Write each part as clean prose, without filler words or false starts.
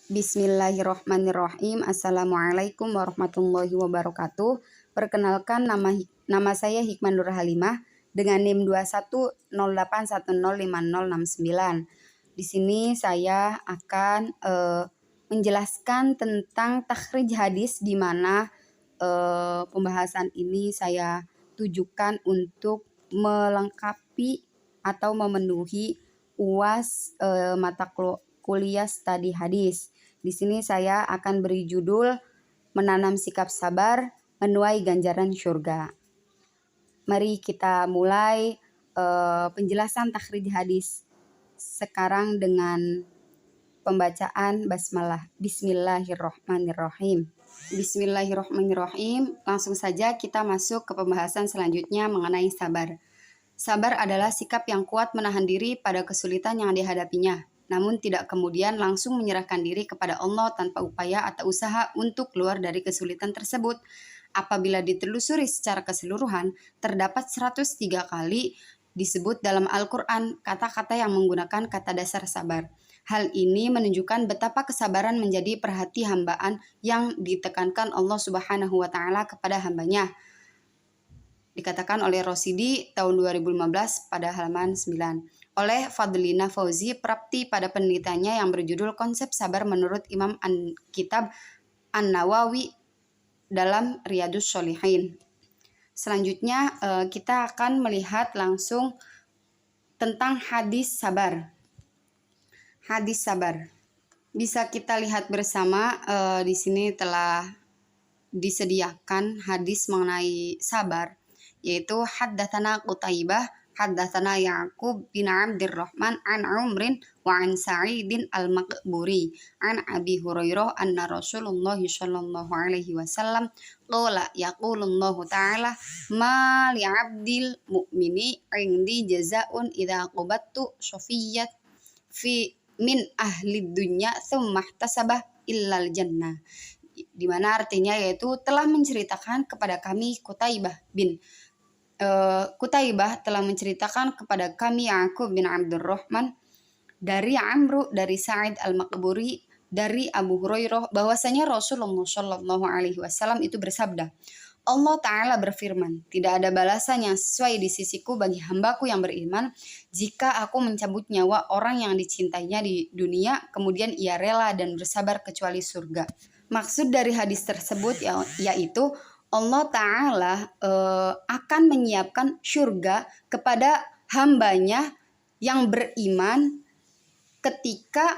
Bismillahirrohmanirrohim. Assalamualaikum warahmatullahi wabarakatuh. Perkenalkan, nama saya Hikmah Nur Halimah dengan NIM 2108105069. Di sini saya akan menjelaskan tentang takhrij hadis, di mana pembahasan ini saya tujukan untuk melengkapi atau memenuhi UAS mata kuliah studi hadis. Di sini saya akan beri judul Menanam Sikap Sabar, Menuai Ganjaran Syurga. Mari kita mulai penjelasan takhrij hadis sekarang dengan pembacaan basmalah. Bismillahirrohmanirrohim. Bismillahirrohmanirrohim. Langsung saja kita masuk ke pembahasan selanjutnya mengenai sabar. Sabar adalah sikap yang kuat menahan diri pada kesulitan yang dihadapinya, namun tidak kemudian langsung menyerahkan diri kepada Allah tanpa upaya atau usaha untuk keluar dari kesulitan tersebut. Apabila ditelusuri secara keseluruhan, terdapat 103 kali disebut dalam Al-Quran kata-kata yang menggunakan kata dasar sabar. Hal ini menunjukkan betapa kesabaran menjadi perhati hambaan yang ditekankan Allah Subhanahu wa Ta'ala kepada hambanya. Dikatakan oleh Rosidi tahun 2015 pada halaman 9. Oleh Fadlina Fauzi Prapti pada penelitiannya yang berjudul Konsep Sabar menurut Imam Kitab An-Nawawi dalam Riyadhus Shalihin. Selanjutnya kita akan melihat langsung tentang hadis sabar. Hadis sabar bisa kita lihat bersama, di sini telah disediakan hadis mengenai sabar, yaitu haddatsana Qutaibah haddatsana Ya'qub bin Abdurrahman an Umrin wa an Sa'idin al-Maqburi an Abi Hurairah anna Rasulullah sallallahu alaihi wasallam qala yaqulullahu ta'ala ma li'abdil mu'mini 'indi jazaa'un idza qabattu shafiyyat fi min ahli dunya tsumma ihtasabah illal jannah, di mana artinya yaitu telah menceritakan kepada kami Kutaibah telah menceritakan kepada kami Ya'qub bin Abdurrahman dari Amru dari Sa'id al-Maqburi dari Abu Hurairah bahwasanya Rasulullah Shallallahu alaihi wasallam itu bersabda, Allah Ta'ala berfirman, tidak ada balasan yang sesuai di sisiku bagi hambaku yang beriman jika aku mencabut nyawa orang yang dicintainya di dunia, kemudian ia rela dan bersabar kecuali surga. Maksud dari hadis tersebut yaitu Allah Ta'ala akan menyiapkan surga kepada hambanya yang beriman ketika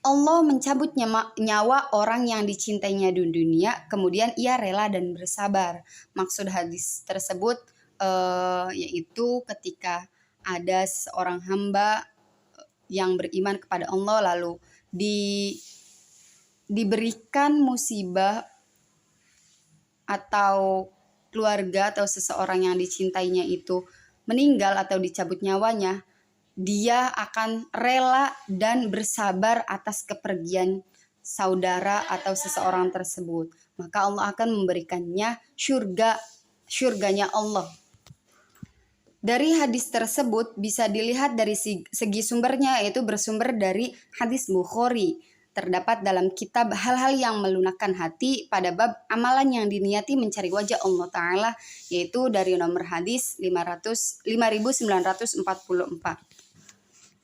Allah mencabut nyawa orang yang dicintainya di dunia, kemudian ia rela dan bersabar. Maksud hadis tersebut yaitu ketika ada seorang hamba yang beriman kepada Allah lalu diberikan musibah atau keluarga atau seseorang yang dicintainya itu meninggal atau dicabut nyawanya, dia akan rela dan bersabar atas kepergian saudara atau seseorang tersebut. Maka Allah akan memberikannya surganya Allah. Dari hadis tersebut bisa dilihat dari segi sumbernya, yaitu bersumber dari hadis Bukhari. Terdapat dalam kitab hal-hal yang melunakkan hati pada bab amalan yang diniati mencari wajah Allah Ta'ala, yaitu dari nomor hadis 5944.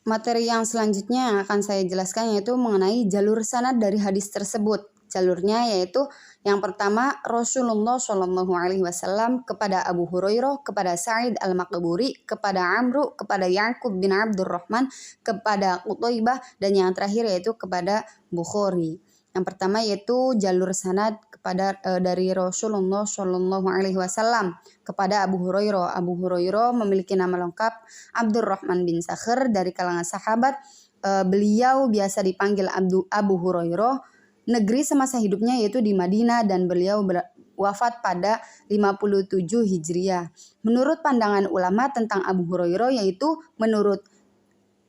Materi yang selanjutnya yang akan saya jelaskan yaitu mengenai jalur sanad dari hadis tersebut. Jalurnya yaitu yang pertama Rasulullah Shallallahu alaihi wasallam kepada Abu Hurairah, kepada Sa'id al-Maqburi, kepada Amru, kepada Ya'qub bin Abdurrahman, kepada Qutaibah, dan yang terakhir yaitu kepada Bukhari. Yang pertama yaitu jalur sanad kepada dari Rasulullah Shallallahu alaihi wasallam kepada Abu Hurairah. Abu Hurairah memiliki nama lengkap Abdurrahman bin Sakhr dari kalangan sahabat. Beliau biasa dipanggil Abu Hurairah. Negeri semasa hidupnya yaitu di Madinah dan beliau wafat pada 57 Hijriah. Menurut pandangan ulama tentang Abu Hurairah yaitu menurut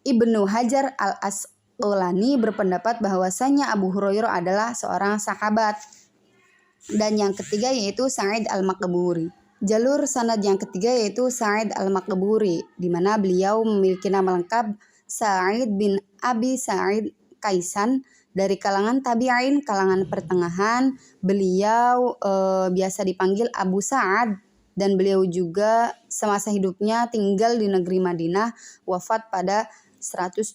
Ibnu Hajar al-Asqalani berpendapat bahwasanya Abu Hurairah adalah seorang sahabat. Dan yang ketiga yaitu Sa'id al-Maqburi. Jalur sanad yang ketiga yaitu Sa'id al-Maqburi, di mana beliau memiliki nama lengkap Sa'id bin Abi Sa'id Kaisan Dari kalangan tabi'in, kalangan pertengahan, beliau biasa dipanggil Abu Sa'ad, dan beliau juga semasa hidupnya tinggal di negeri Madinah, wafat pada 123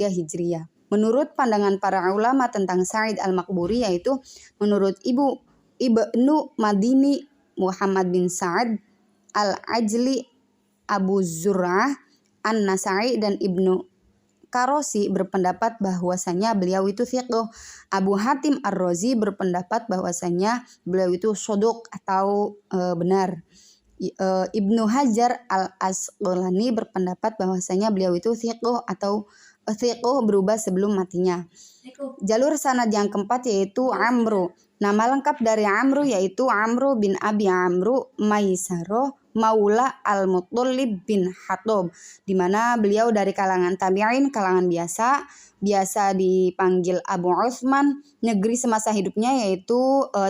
Hijriah. Menurut pandangan para ulama tentang Sa'id al-Maqburi, yaitu menurut Ibnu Madini Muhammad bin Sa'ad al-Ajli, Abu Zur'ah An-Nasai, dan Ibnu Karosi berpendapat bahwasanya beliau itu thiqah. Abu Hatim Ar-Razi berpendapat bahwasanya beliau itu shodok atau benar. Ibnu Hajar Al-Asqalani berpendapat bahwasanya beliau itu thiqah atau thiqah berubah sebelum matinya. Jalur sanad yang keempat yaitu Amru. Nama lengkap dari Amru yaitu Amru bin Abi Amru Maisaroh Maula Al-Muttalib bin Hattab, di mana beliau dari kalangan tabi'in, kalangan biasa dipanggil Abu Utsman. Negeri semasa hidupnya yaitu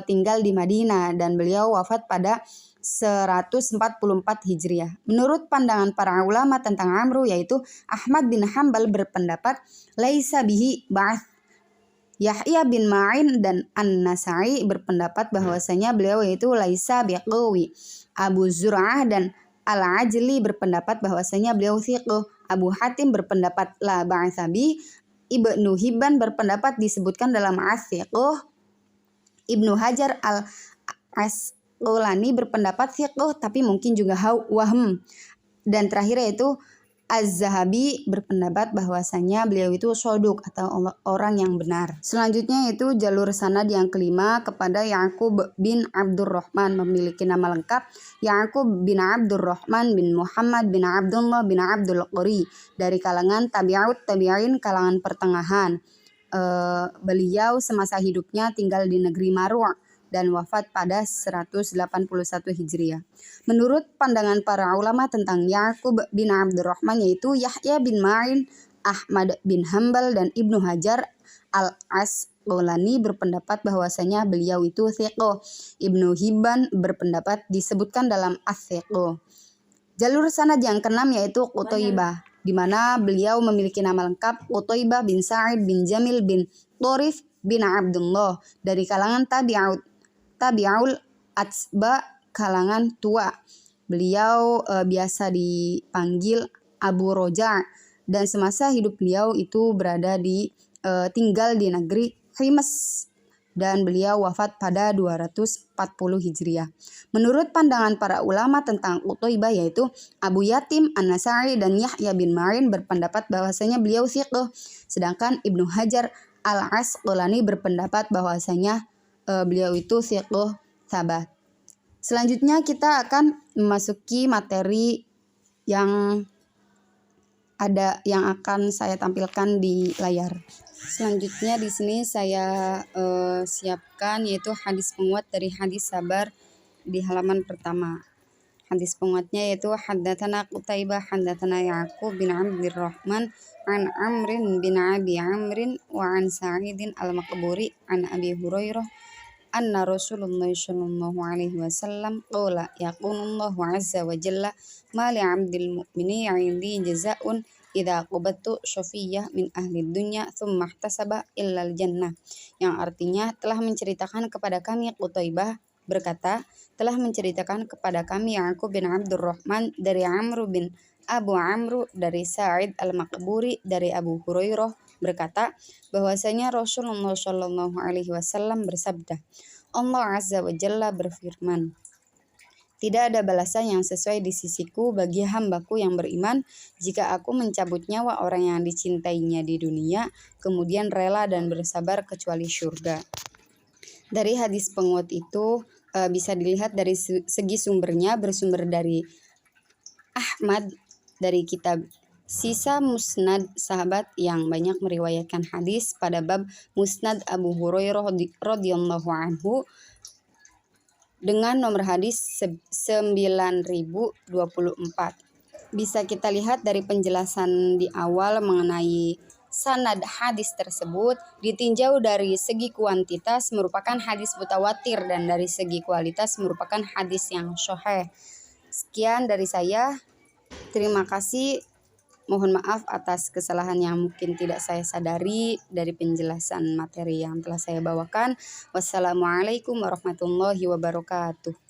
tinggal di Madinah, dan beliau wafat pada 144 Hijriah. Menurut pandangan para ulama tentang Amru yaitu Ahmad bin Hambal berpendapat laisa bihi ba'ats. Yahya bin Ma'in dan An-Nasai berpendapat bahwasanya beliau yaitu laisa biqawi. Abu Zur'ah dan Al-Ajli berpendapat bahwasanya beliau thiqah. Abu Hatim berpendapat la ba'atsa bi. Ibnu Hibban berpendapat disebutkan dalam as-thiqah. Ibnu Hajar Al-Asqalani berpendapat thiqah tapi mungkin juga wahm. Dan terakhir yaitu Az-Zahabi berpendapat bahwasanya beliau itu shoduk atau orang yang benar. Selanjutnya yaitu jalur sanad yang kelima kepada Ya'qub bin Abdurrahman, memiliki nama lengkap Ya'qub bin Abdurrahman bin Muhammad bin Abdullah bin Abdul Qari, dari kalangan tabi'in, kalangan pertengahan. Beliau semasa hidupnya tinggal di negeri Marwa dan wafat pada 181 Hijriah. Menurut pandangan para ulama tentang Ya'qub bin Abdurrahman yaitu Yahya bin Ma'in, Ahmad bin Hambal, dan Ibnu Hajar Al-Asqalani berpendapat bahwasanya beliau itu thiqah. Ibnu Hibban berpendapat disebutkan dalam as-thiqah. Jalur sanad yang keenam yaitu Qutaibah, di mana beliau memiliki nama lengkap Qutaibah bin Sa'id bin Jamil bin Thorif bin Abdullah, dari kalangan tabi'ul atsba, kalangan tua. Beliau biasa dipanggil Abu Roja, dan semasa hidup beliau itu tinggal di negeri Himas, dan beliau wafat pada 240 Hijriah. Menurut pandangan para ulama tentang Qutaibah yaitu Abu Yatim An-Nasai dan Yahya bin Ma'in berpendapat bahwasanya beliau thiqah, sedangkan Ibnu Hajar Al-Asqalani berpendapat bahwasanya beliau itu thiqah sabat. Selanjutnya kita akan memasuki materi yang akan saya tampilkan di layar. Selanjutnya di sini saya siapkan yaitu hadis penguat dari hadis sabar di halaman pertama. Hadis penguatnya yaitu haddatsana Qutaibah haddatsana Ya'qub bin Abdurrahman an Amrin bin Abi Amrin wa an Sa'idin al-Maqburi an Abi Hurairah anna Rasulullah sallallahu alaihi wasallam qala yaqulullahu azza wa jalla ma li 'abdil mu'mini 'indi jazaa'un idza qabattu syafiyah min ahli dunya thumma ihtasaba illal jannah, yang artinya telah menceritakan kepada kami Qutaibah berkata, telah menceritakan kepada kami Ya'qub bin Abdurrahman dari Amr bin Abu Amru dari Sa'id al-Maqburi dari Abu Hurairah berkata bahwasanya Rasulullah Shallallahu Alaihi Wasallam bersabda, Allah Azza wa Jalla berfirman, tidak ada balasan yang sesuai di sisiku bagi hambaku yang beriman jika aku mencabut nyawa orang yang dicintainya di dunia kemudian rela dan bersabar kecuali syurga. Dari hadis penguat itu bisa dilihat dari segi sumbernya, bersumber dari Ahmad dari kitab Sisa Musnad sahabat yang banyak meriwayatkan hadis pada bab Musnad Abu Hurairah radhiyallahu anhu dengan nomor hadis 9024. Bisa kita lihat dari penjelasan di awal mengenai sanad hadis tersebut, ditinjau dari segi kuantitas merupakan hadis mutawatir dan dari segi kualitas merupakan hadis yang sahih. Sekian dari saya. Terima kasih. Mohon maaf atas kesalahan yang mungkin tidak saya sadari dari penjelasan materi yang telah saya bawakan. Wassalamualaikum warahmatullahi wabarakatuh.